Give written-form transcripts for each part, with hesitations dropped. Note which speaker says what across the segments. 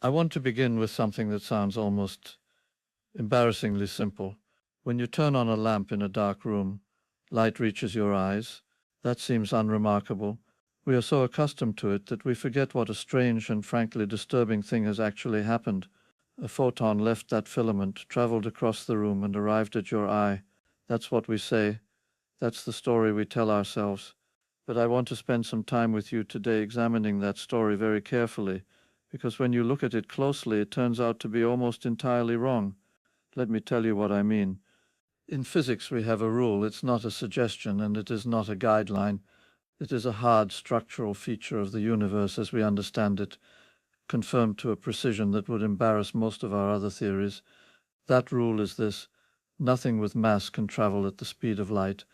Speaker 1: I want to begin with something that sounds almost embarrassingly simple. When you turn on a lamp in a dark room, light reaches your eyes. That seems unremarkable. We are so accustomed to it that we forget what a strange and frankly disturbing thing has actually happened. A photon left that filament, traveled across the room, and arrived at your eye. That's what we say. That's the story we tell ourselves. But I want to spend some time with you today examining that story very carefully, because when you look at it closely, it turns out to be almost entirely wrong. Let me tell you what I mean. In physics, we have a rule. It's not a suggestion, and it is not a guideline. It is a hard structural feature of the universe as we understand it, confirmed to a precision that would embarrass most of our other theories. That rule is this: nothing with mass can travel at the speed of light.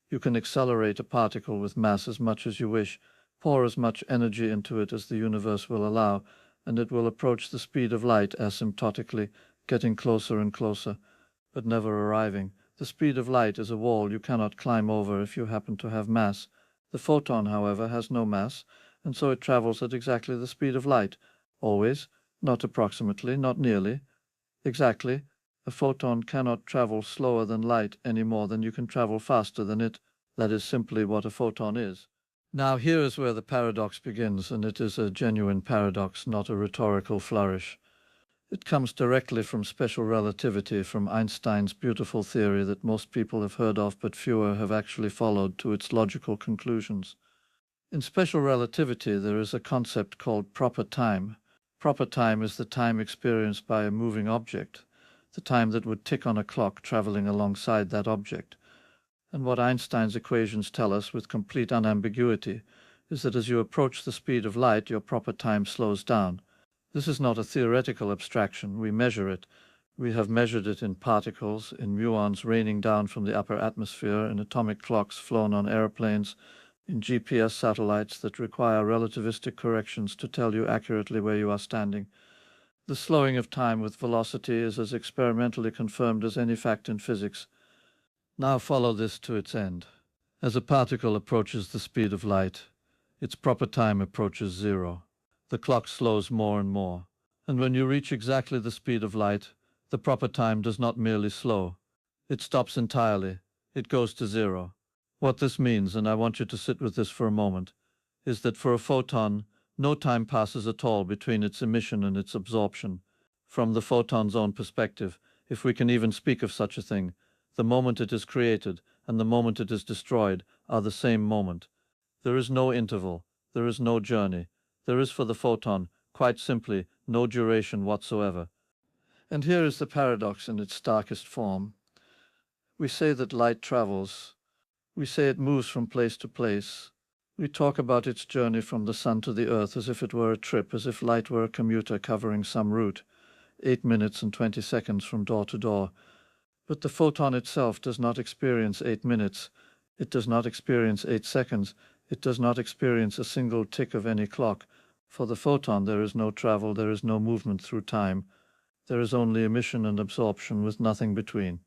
Speaker 1: You can accelerate a particle with mass as much as you wish, pour as much energy into it as the universe will allow, and it will approach the speed of light asymptotically, getting closer and closer, but never arriving. The speed of light is a wall you cannot climb over if you happen to have mass. The photon, however, has no mass, and so it travels at exactly the speed of light. Always, not approximately, not nearly. Exactly. A photon cannot travel slower than light any more than you can travel faster than it. That is simply what a photon is. Now here is where the paradox begins, and it is a genuine paradox, not a rhetorical flourish. It comes directly from special relativity, from Einstein's beautiful theory that most people have heard of but fewer have actually followed to its logical conclusions. In special relativity, there is a concept called proper time. Proper time is the time experienced by a moving object, the time that would tick on a clock traveling alongside that object. And what Einstein's equations tell us with complete unambiguity is that as you approach the speed of light, your proper time slows down. This is not a theoretical abstraction. We measure it. We have measured it in particles, in muons raining down from the upper atmosphere, in atomic clocks flown on airplanes, in GPS satellites that require relativistic corrections to tell you accurately where you are standing. The slowing of time with velocity is as experimentally confirmed as any fact in physics. Now follow this to its end. As a particle approaches the speed of light, its proper time approaches zero. The clock slows more and more. And when you reach exactly the speed of light, the proper time does not merely slow. It stops entirely. It goes to zero. What this means, and I want you to sit with this for a moment, is that for a photon, no time passes at all between its emission and its absorption. From the photon's own perspective, if we can even speak of such a thing, the moment it is created and the moment it is destroyed are the same moment. There is no interval. There is no journey. There is for the photon, quite simply, no duration whatsoever. And here is the paradox in its starkest form. We say that light travels. We say it moves from place to place. We talk about its journey from the sun to the earth as if it were a trip, as if light were a commuter covering some route, 8 minutes and 20 seconds from door to door. But the photon itself does not experience 8 minutes. It does not experience 8 seconds. It does not experience a single tick of any clock. For the photon there is no travel, there is no movement through time. There is only emission and absorption with nothing between.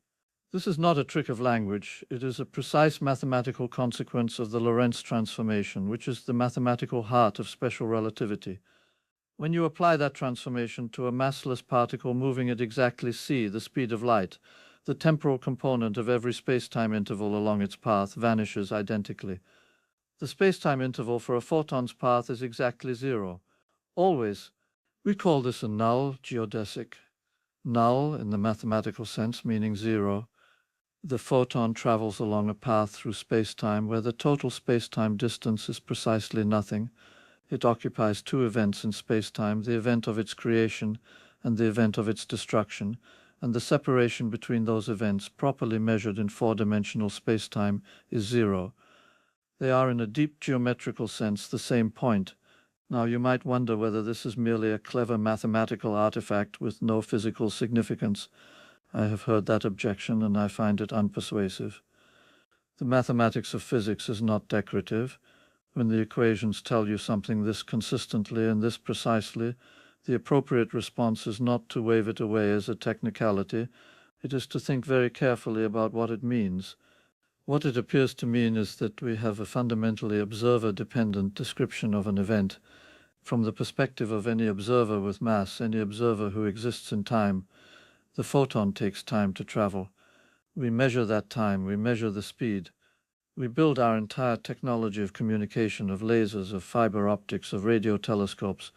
Speaker 1: This is not a trick of language. It is a precise mathematical consequence of the Lorentz transformation, which is the mathematical heart of special relativity. When you apply that transformation to a massless particle moving at exactly c, the speed of light, the temporal component of every spacetime interval along its path vanishes identically. The spacetime interval for a photon's path is exactly zero. Always. We call this a null geodesic. Null, in the mathematical sense, meaning zero. The photon travels along a path through spacetime where the total spacetime distance is precisely nothing. It occupies two events in spacetime, the event of its creation and the event of its destruction, and the separation between those events, properly measured in four-dimensional spacetime, is zero. They are in a deep geometrical sense the same point. Now you might wonder whether this is merely a clever mathematical artifact with no physical significance. I have heard that objection, and I find it unpersuasive. The mathematics of physics is not decorative. When the equations tell you something this consistently and this precisely, the appropriate response is not to wave it away as a technicality. It is to think very carefully about what it means. What it appears to mean is that we have a fundamentally observer-dependent description of an event. From the perspective of any observer with mass, any observer who exists in time, the photon takes time to travel. We measure that time, we measure the speed. We build our entire technology of communication, of lasers, of fiber optics, of radio telescopes,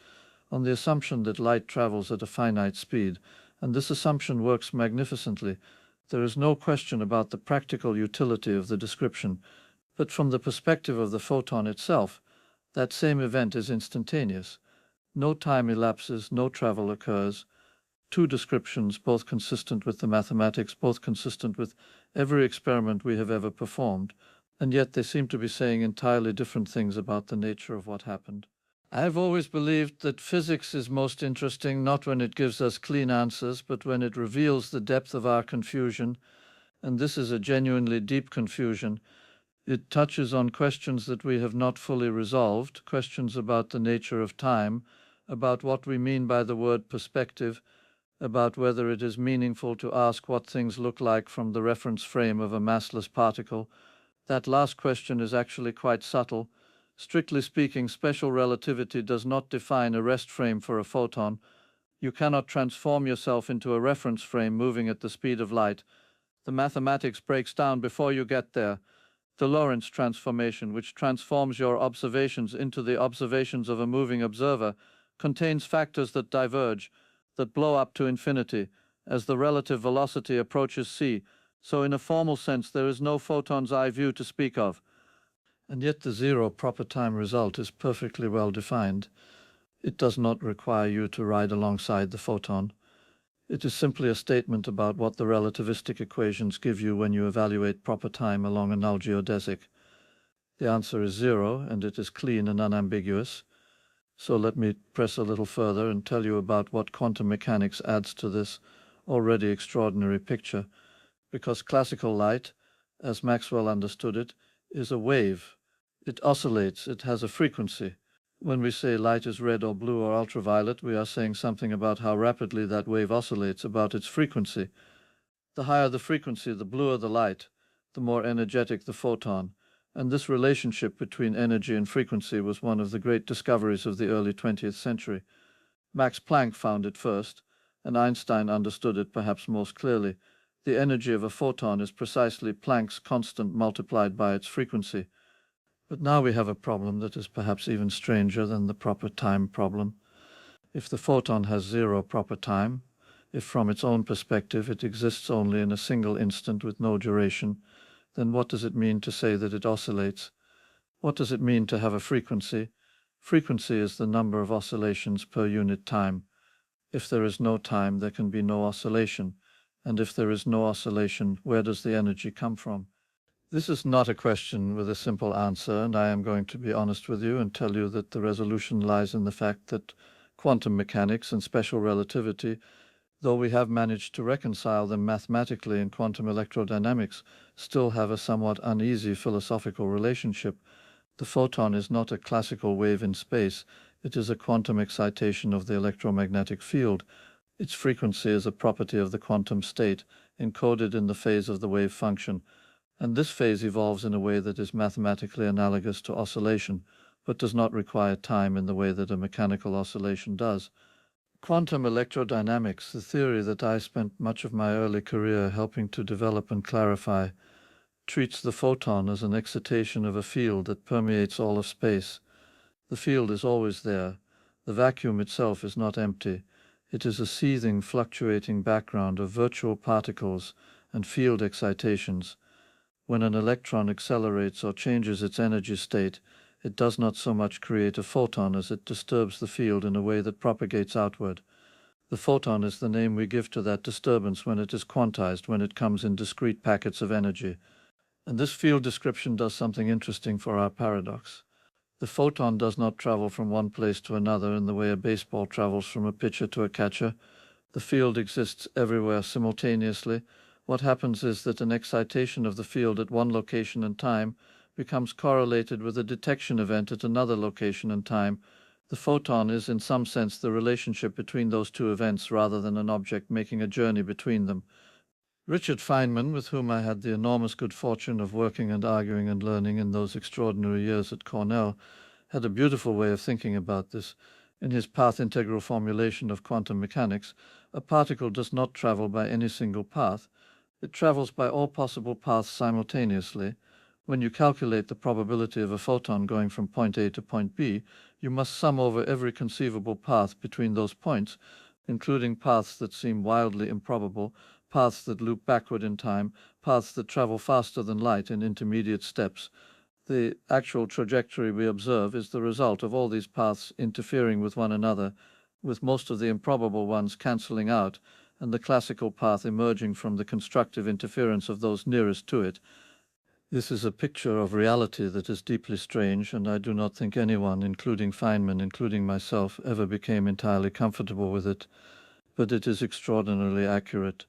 Speaker 1: on the assumption that light travels at a finite speed, and this assumption works magnificently. There is no question about the practical utility of the description, but from the perspective of the photon itself, that same event is instantaneous. No time elapses, no travel occurs. Two descriptions, both consistent with the mathematics, both consistent with every experiment we have ever performed, and yet they seem to be saying entirely different things about the nature of what happened. I've always believed that physics is most interesting not when it gives us clean answers, but when it reveals the depth of our confusion, and this is a genuinely deep confusion. It touches on questions that we have not fully resolved, questions about the nature of time, about what we mean by the word perspective, about whether it is meaningful to ask what things look like from the reference frame of a massless particle. That last question is actually quite subtle. Strictly speaking, special relativity does not define a rest frame for a photon. You cannot transform yourself into a reference frame moving at the speed of light. The mathematics breaks down before you get there. The Lorentz transformation, which transforms your observations into the observations of a moving observer, contains factors that diverge, that blow up to infinity, as the relative velocity approaches c, so in a formal sense there is no photon's eye view to speak of. And yet the zero proper time result is perfectly well defined. It does not require you to ride alongside the photon. It is simply a statement about what the relativistic equations give you when you evaluate proper time along a null geodesic. The answer is zero, and it is clean and unambiguous. So let me press a little further and tell you about what quantum mechanics adds to this already extraordinary picture, because classical light, as Maxwell understood it, is a wave. It oscillates, it has a frequency. When we say light is red or blue or ultraviolet, we are saying something about how rapidly that wave oscillates, about its frequency. The higher the frequency, the bluer the light, the more energetic the photon. And this relationship between energy and frequency was one of the great discoveries of the early 20th century. Max Planck found it first, and Einstein understood it perhaps most clearly. The energy of a photon is precisely Planck's constant multiplied by its frequency. But now we have a problem that is perhaps even stranger than the proper time problem. If the photon has zero proper time, if from its own perspective it exists only in a single instant with no duration, then what does it mean to say that it oscillates? What does it mean to have a frequency? Frequency is the number of oscillations per unit time. If there is no time, there can be no oscillation. And if there is no oscillation, where does the energy come from? This is not a question with a simple answer, and I am going to be honest with you and tell you that the resolution lies in the fact that quantum mechanics and special relativity, though we have managed to reconcile them mathematically in quantum electrodynamics, still have a somewhat uneasy philosophical relationship. The photon is not a classical wave in space. It is a quantum excitation of the electromagnetic field. Its frequency is a property of the quantum state, encoded in the phase of the wave function, and this phase evolves in a way that is mathematically analogous to oscillation, but does not require time in the way that a mechanical oscillation does. Quantum electrodynamics, the theory that I spent much of my early career helping to develop and clarify, treats the photon as an excitation of a field that permeates all of space. The field is always there. The vacuum itself is not empty. It is a seething, fluctuating background of virtual particles and field excitations. When an electron accelerates or changes its energy state, it does not so much create a photon as it disturbs the field in a way that propagates outward. The photon is the name we give to that disturbance when it is quantized, when it comes in discrete packets of energy. And this field description does something interesting for our paradox. The photon does not travel from one place to another in the way a baseball travels from a pitcher to a catcher. The field exists everywhere simultaneously. What happens is that an excitation of the field at one location and time becomes correlated with a detection event at another location and time. The photon is in some sense the relationship between those two events rather than an object making a journey between them. Richard Feynman, with whom I had the enormous good fortune of working and arguing and learning in those extraordinary years at Cornell, had a beautiful way of thinking about this. In his path integral formulation of quantum mechanics, a particle does not travel by any single path. It travels by all possible paths simultaneously. When you calculate the probability of a photon going from point A to point B, you must sum over every conceivable path between those points, including paths that seem wildly improbable, paths that loop backward in time, paths that travel faster than light in intermediate steps. The actual trajectory we observe is the result of all these paths interfering with one another, with most of the improbable ones cancelling out, and the classical path emerging from the constructive interference of those nearest to it. This is a picture of reality that is deeply strange, and I do not think anyone, including Feynman, including myself, ever became entirely comfortable with it, but it is extraordinarily accurate.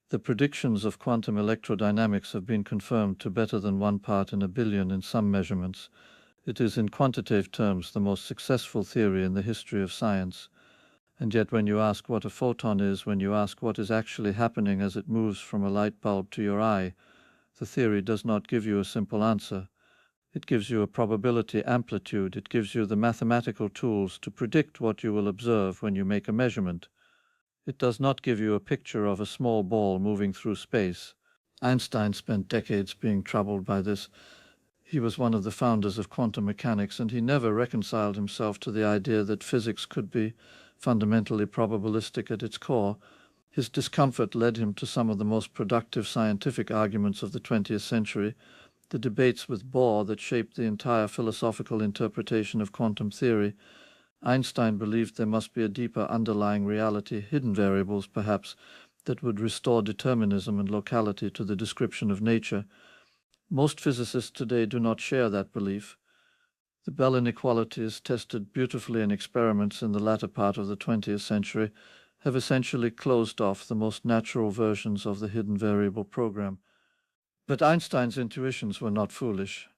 Speaker 1: The predictions of quantum electrodynamics have been confirmed to better than 1 part in a billion in some measurements. It is in quantitative terms the most successful theory in the history of science. And yet when you ask what a photon is, when you ask what is actually happening as it moves from a light bulb to your eye, the theory does not give you a simple answer. It gives you a probability amplitude. It gives you the mathematical tools to predict what you will observe when you make a measurement. It does not give you a picture of a small ball moving through space. Einstein spent decades being troubled by this. He was one of the founders of quantum mechanics, and he never reconciled himself to the idea that physics could be fundamentally probabilistic at its core. His discomfort led him to some of the most productive scientific arguments of the 20th century, the debates with Bohr that shaped the entire philosophical interpretation of quantum theory. Einstein believed there must be a deeper underlying reality, hidden variables perhaps, that would restore determinism and locality to the description of nature. Most physicists today do not share that belief. The Bell inequalities, tested beautifully in experiments in the latter part of the 20th century, have essentially closed off the most natural versions of the hidden variable program. But Einstein's intuitions were not foolish.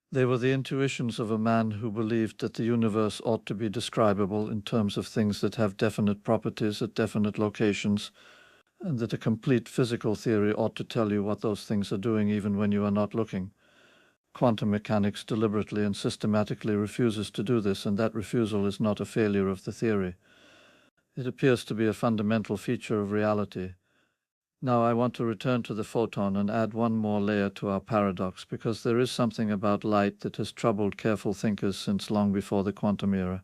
Speaker 1: They were the intuitions of a man who believed that the universe ought to be describable in terms of things that have definite properties at definite locations, and that a complete physical theory ought to tell you what those things are doing even when you are not looking. Quantum mechanics deliberately and systematically refuses to do this, and that refusal is not a failure of the theory. It appears to be a fundamental feature of reality. Now I want to return to the photon and add one more layer to our paradox, because there is something about light that has troubled careful thinkers since long before the quantum era.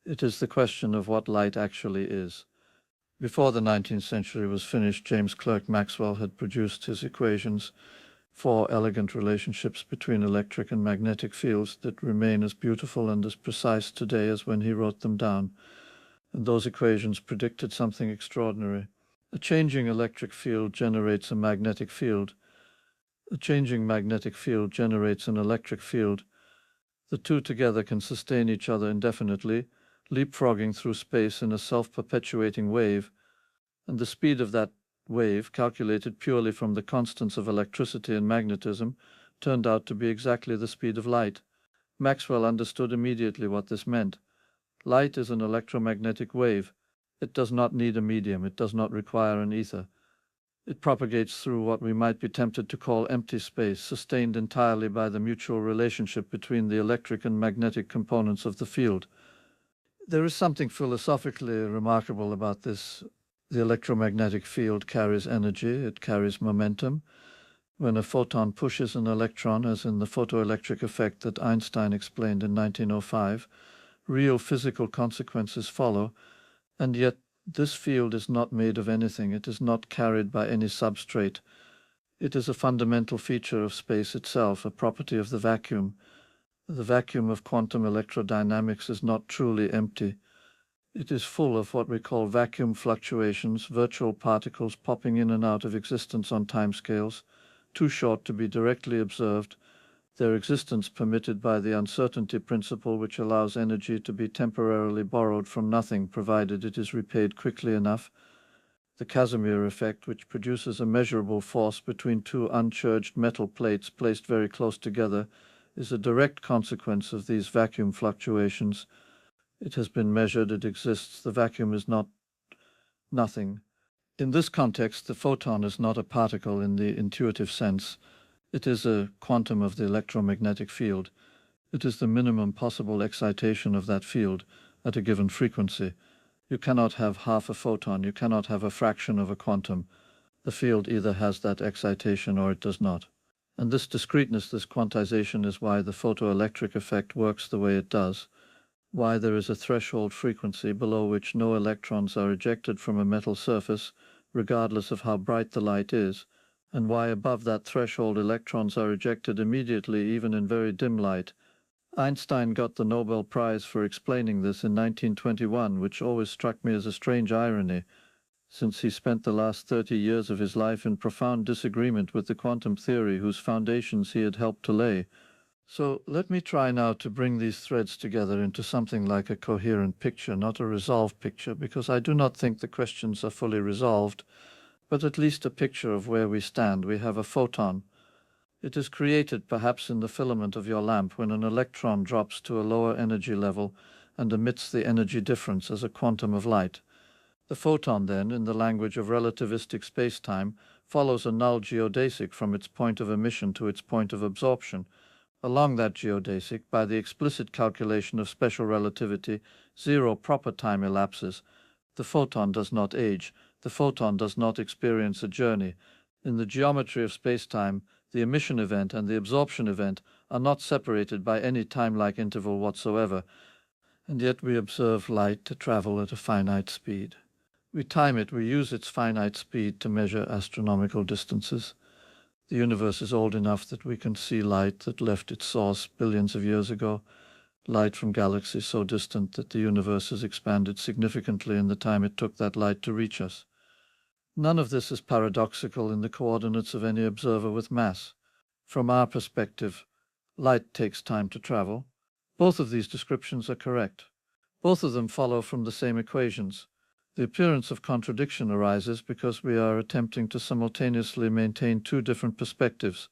Speaker 1: It is the question of what light actually is. Before the 19th century was finished, James Clerk Maxwell had produced his equations, 4 elegant relationships between electric and magnetic fields that remain as beautiful and as precise today as when he wrote them down. And those equations predicted something extraordinary. A changing electric field generates a magnetic field. A changing magnetic field generates an electric field. The two together can sustain each other indefinitely, leapfrogging through space in a self-perpetuating wave, and the speed of that wave, calculated purely from the constants of electricity and magnetism, turned out to be exactly the speed of light. Maxwell understood immediately what this meant. Light is an electromagnetic wave. It does not need a medium. It does not require an ether. It propagates through what we might be tempted to call empty space, sustained entirely by the mutual relationship between the electric and magnetic components of the field. There is something philosophically remarkable about this. The electromagnetic field carries energy. It carries momentum. When a photon pushes an electron, as in the photoelectric effect that Einstein explained in 1905, real physical consequences follow. And yet this field is not made of anything. It is not carried by any substrate. It is a fundamental feature of space itself, a property of the vacuum. The vacuum of quantum electrodynamics is not truly empty. It is full of what we call vacuum fluctuations, virtual particles popping in and out of existence on timescales, too short to be directly observed, their existence permitted by the uncertainty principle, which allows energy to be temporarily borrowed from nothing provided it is repaid quickly enough, the Casimir effect, which produces a measurable force between 2 uncharged metal plates placed very close together, is a direct consequence of these vacuum fluctuations. It has been measured, it exists, the vacuum is not nothing. In this context, the photon is not a particle in the intuitive sense. It is a quantum of the electromagnetic field. It is the minimum possible excitation of that field at a given frequency. You cannot have half a photon, you cannot have a fraction of a quantum. The field either has that excitation or it does not. And this discreteness, this quantization, is why the photoelectric effect works the way it does, why there is a threshold frequency below which no electrons are ejected from a metal surface, regardless of how bright the light is, and why above that threshold electrons are ejected immediately even in very dim light. Einstein got the Nobel Prize for explaining this in 1921, which always struck me as a strange irony, since he spent the last 30 years of his life in profound disagreement with the quantum theory whose foundations he had helped to lay. So let me try now to bring these threads together into something like a coherent picture, not a resolved picture, because I do not think the questions are fully resolved, but at least a picture of where we stand. We have a photon. It is created perhaps in the filament of your lamp when an electron drops to a lower energy level and emits the energy difference as a quantum of light. The photon then, in the language of relativistic spacetime, follows a null geodesic from its point of emission to its point of absorption. Along that geodesic, by the explicit calculation of special relativity, 0 proper time elapses. The photon does not age. The photon does not experience a journey. In the geometry of spacetime, the emission event and the absorption event are not separated by any time-like interval whatsoever, and yet we observe light to travel at a finite speed. We time it, we use its finite speed to measure astronomical distances. The universe is old enough that we can see light that left its source billions of years ago, light from galaxies so distant that the universe has expanded significantly in the time it took that light to reach us. None of this is paradoxical in the coordinates of any observer with mass. From our perspective, light takes time to travel. Both of these descriptions are correct. Both of them follow from the same equations. The appearance of contradiction arises because we are attempting to simultaneously maintain two different perspectives,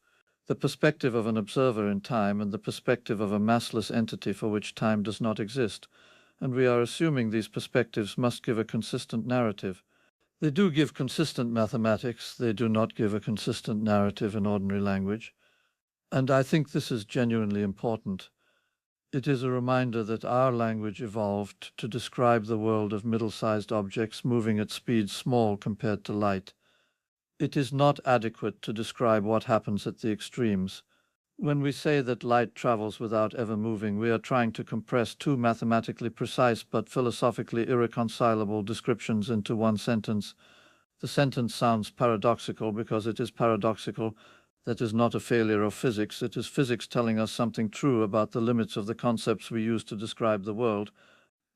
Speaker 1: the perspective of an observer in time and the perspective of a massless entity for which time does not exist, and we are assuming these perspectives must give a consistent narrative. They do give consistent mathematics, they do not give a consistent narrative in ordinary language, and I think this is genuinely important. It is a reminder that our language evolved to describe the world of middle-sized objects moving at speeds small compared to light. It is not adequate to describe what happens at the extremes. When we say that light travels without ever moving, we are trying to compress two mathematically precise but philosophically irreconcilable descriptions into one sentence. The sentence sounds paradoxical because it is paradoxical. That is not a failure of physics. It is physics telling us something true about the limits of the concepts we use to describe the world.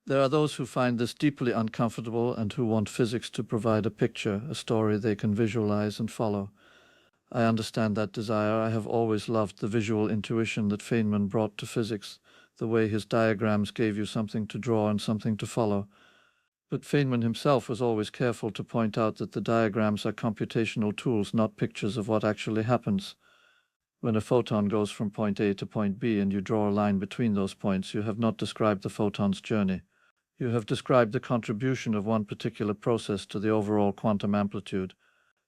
Speaker 1: There are those who find this deeply uncomfortable and who want physics to provide a picture, a story they can visualize and follow. I understand that desire. I have always loved the visual intuition that Feynman brought to physics, the way his diagrams gave you something to draw and something to follow. But Feynman himself was always careful to point out that the diagrams are computational tools, not pictures of what actually happens. When a photon goes from point A to point B and you draw a line between those points, you have not described the photon's journey. You have described the contribution of one particular process to the overall quantum amplitude.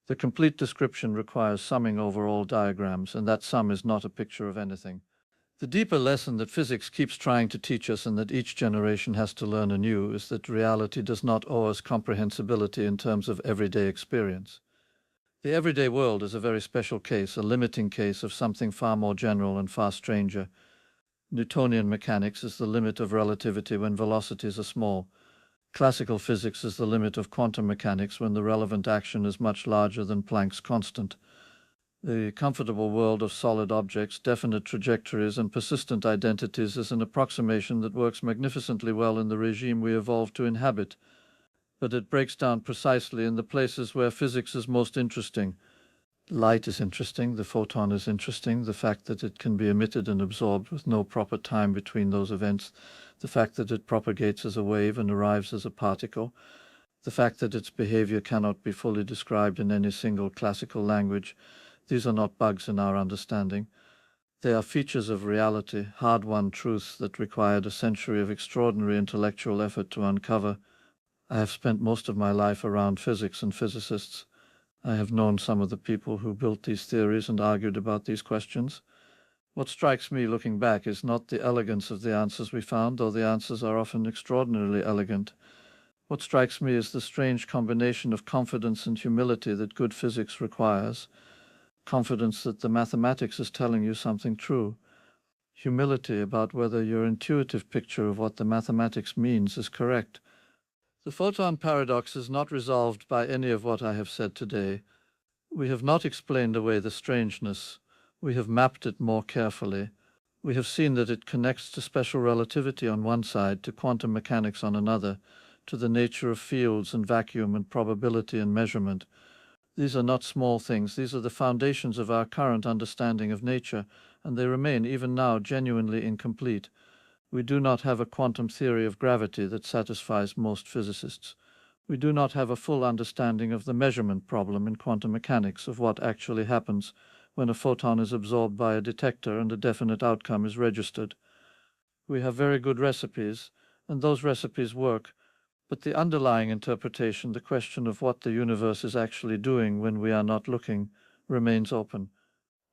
Speaker 1: The complete description requires summing over all diagrams, and that sum is not a picture of anything. The deeper lesson that physics keeps trying to teach us and that each generation has to learn anew is that reality does not owe us comprehensibility in terms of everyday experience. The everyday world is a very special case, a limiting case of something far more general and far stranger. Newtonian mechanics is the limit of relativity when velocities are small. Classical physics is the limit of quantum mechanics when the relevant action is much larger than Planck's constant. The comfortable world of solid objects, definite trajectories, and persistent identities is an approximation that works magnificently well in the regime we evolved to inhabit, but it breaks down precisely in the places where physics is most interesting. Light is interesting, the photon is interesting, the fact that it can be emitted and absorbed with no proper time between those events, the fact that it propagates as a wave and arrives as a particle, the fact that its behavior cannot be fully described in any single classical language. These are not bugs in our understanding. They are features of reality, hard-won truths that required a century of extraordinary intellectual effort to uncover. I have spent most of my life around physics and physicists. I have known some of the people who built these theories and argued about these questions. What strikes me looking back is not the elegance of the answers we found, though the answers are often extraordinarily elegant. What strikes me is the strange combination of confidence and humility that good physics requires. Confidence that the mathematics is telling you something true. Humility about whether your intuitive picture of what the mathematics means is correct. The photon paradox is not resolved by any of what I have said today. We have not explained away the strangeness. We have mapped it more carefully. We have seen that it connects to special relativity on one side, to quantum mechanics on another, to the nature of fields and vacuum and probability and measurement. These are not small things. These are the foundations of our current understanding of nature, and they remain even now genuinely incomplete. We do not have a quantum theory of gravity that satisfies most physicists. We do not have a full understanding of the measurement problem in quantum mechanics of what actually happens when a photon is absorbed by a detector and a definite outcome is registered. We have very good recipes, and those recipes work, but the underlying interpretation, the question of what the universe is actually doing when we are not looking, remains open.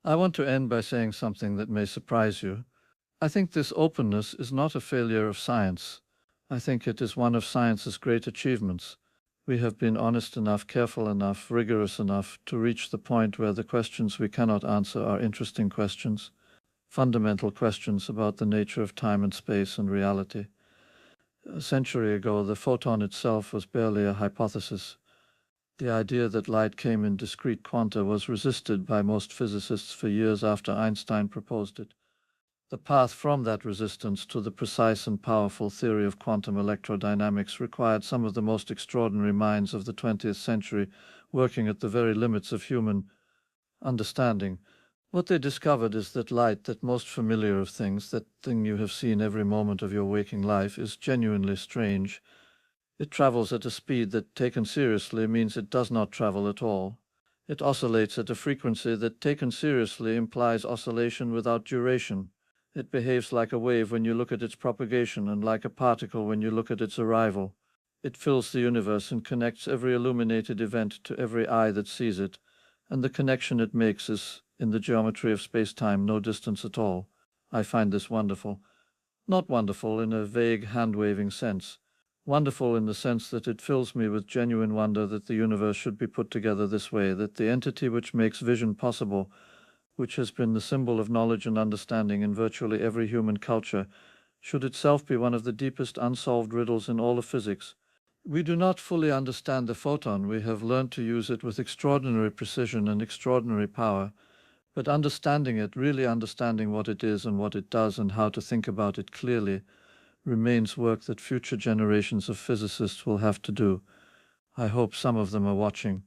Speaker 1: I want to end by saying something that may surprise you. I think this openness is not a failure of science. I think it is one of science's great achievements. We have been honest enough, careful enough, rigorous enough to reach the point where the questions we cannot answer are interesting questions, fundamental questions about the nature of time and space and reality. A century ago, the photon itself was barely a hypothesis. The idea that light came in discrete quanta was resisted by most physicists for years after Einstein proposed it. The path from that resistance to the precise and powerful theory of quantum electrodynamics required some of the most extraordinary minds of the 20th century working at the very limits of human understanding. What they discovered is that light, that most familiar of things, that thing you have seen every moment of your waking life, is genuinely strange. It travels at a speed that, taken seriously, means it does not travel at all. It oscillates at a frequency that, taken seriously, implies oscillation without duration. It behaves like a wave when you look at its propagation and like a particle when you look at its arrival. It fills the universe and connects every illuminated event to every eye that sees it, and the connection it makes is, in the geometry of space-time, no distance at all. I find this wonderful. Not wonderful in a vague, hand-waving sense. Wonderful in the sense that it fills me with genuine wonder that the universe should be put together this way, that the entity which makes vision possible, which has been the symbol of knowledge and understanding in virtually every human culture, should itself be one of the deepest unsolved riddles in all of physics. We do not fully understand the photon. We have learned to use it with extraordinary precision and extraordinary power, but understanding it, really understanding what it is and what it does and how to think about it clearly, remains work that future generations of physicists will have to do. I hope some of them are watching.